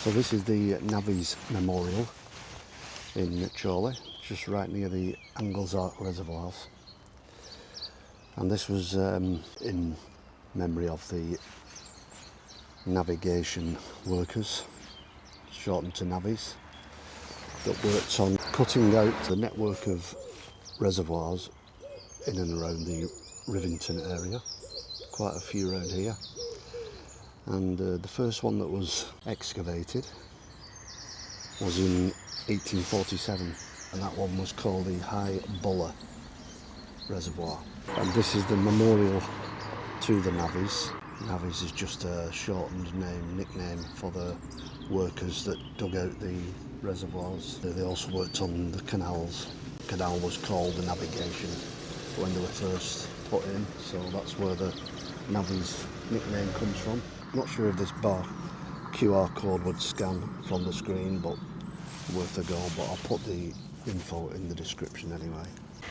So this is the Navvies Memorial in Chorley, just right near the Anglezarke Reservoirs. And this was in memory of the navigation workers, shortened to navvies, that worked on cutting out the network of reservoirs in and around the Rivington area. Quite a few around here. And the first one that was excavated was in 1847, and that one was called the High Buller Reservoir. And this is the memorial to the navvies. Navvies is just a shortened nickname for the workers that dug out the reservoirs. They also worked on the canals. The canal was called the navigation when they were first put in, so that's where the navvies nickname comes from. Not sure if this QR code would scan from the screen, but worth a go. But I'll put the info in the description anyway.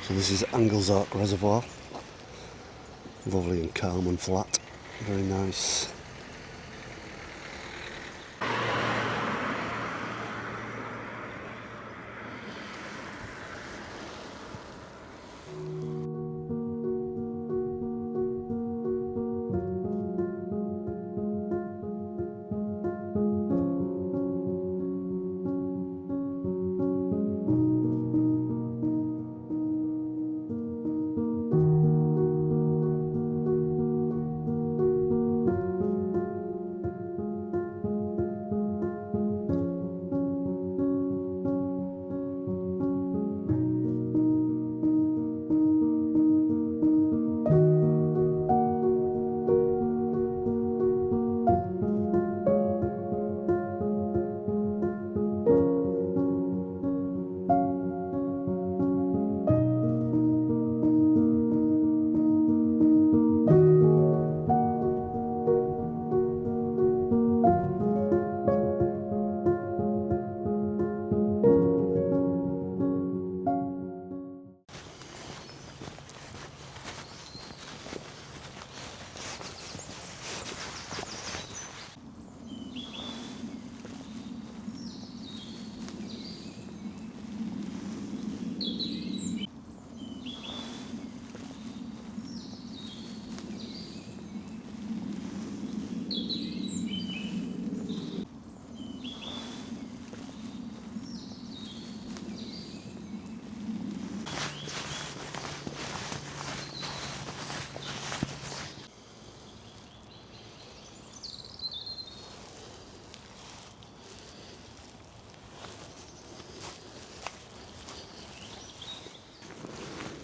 So this is Anglezarke Reservoir. Lovely and calm and flat. Very nice.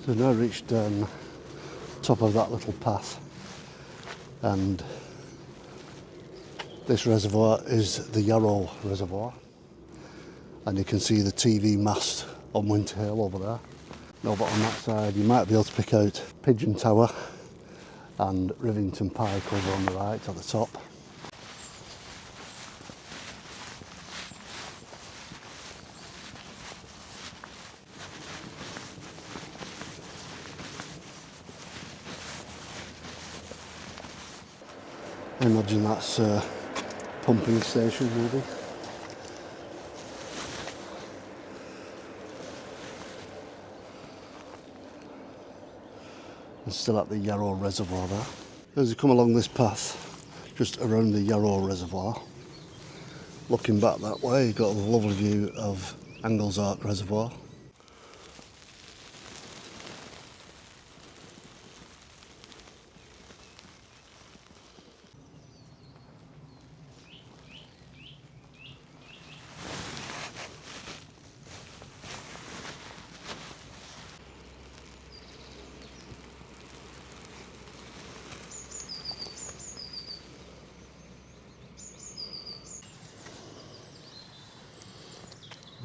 So now reached top of that little path, and this reservoir is the Yarrow Reservoir, and you can see the TV mast on Winter Hill over there. No, but on that side you might be able to pick out Pigeon Tower and Rivington Pike over on the right at the top. I imagine that's a pumping station maybe. And still at the Yarrow Reservoir there. As you come along this path, just around the Yarrow Reservoir, looking back that way, you've got a lovely view of Anglezarke Reservoir.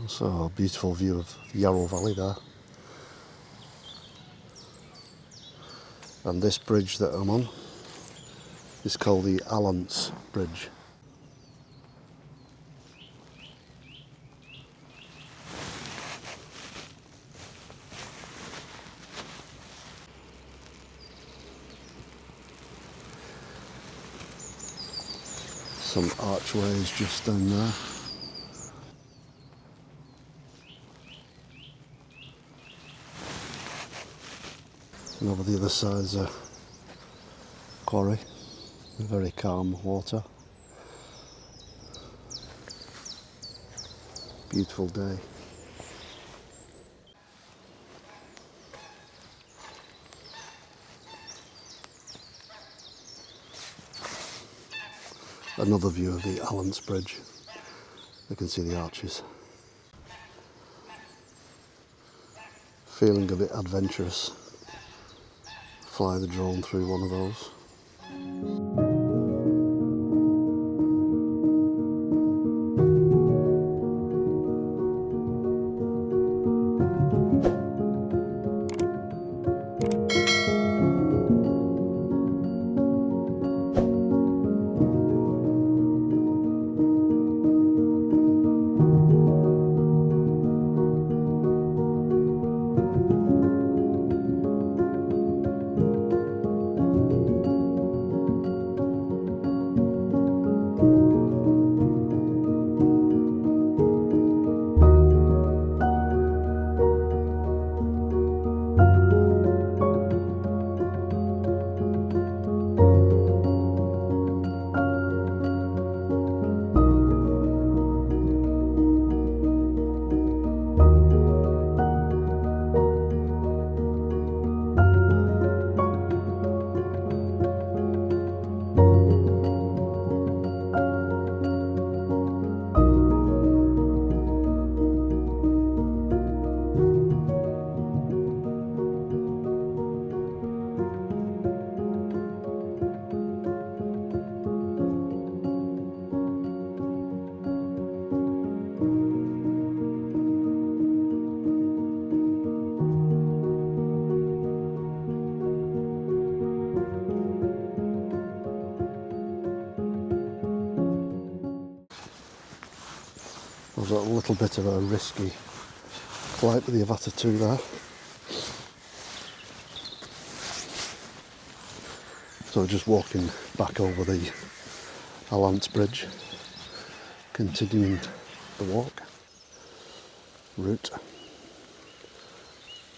So a beautiful view of the Yarrow Valley there. And this bridge that I'm on is called the Alance Bridge. Some archways just down there. And over the other side is a quarry, very calm water. Beautiful day. Another view of the Alance Bridge. You can see the arches. Feeling a bit adventurous. Fly the drone through one of those. It was a little bit of a risky flight with the Avata 2 there. So we're just walking back over the Alance Bridge, continuing the walk route.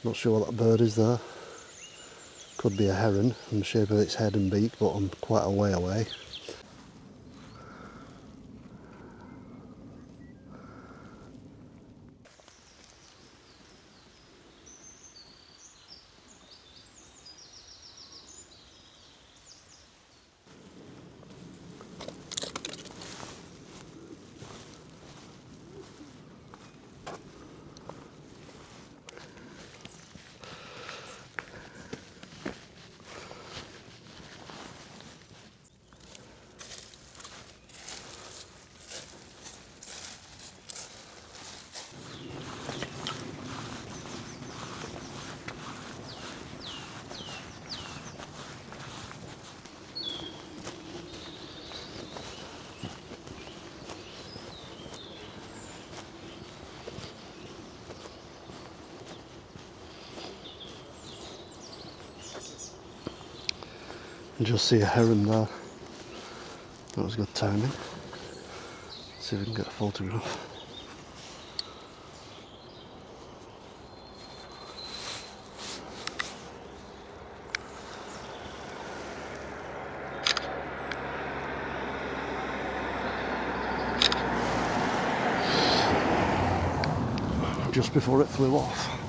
Not sure what that bird is there. Could be a heron in the shape of its head and beak, but I'm quite a way away. And just see a heron there. That was good timing. See if we can get a photograph. Just before it flew off.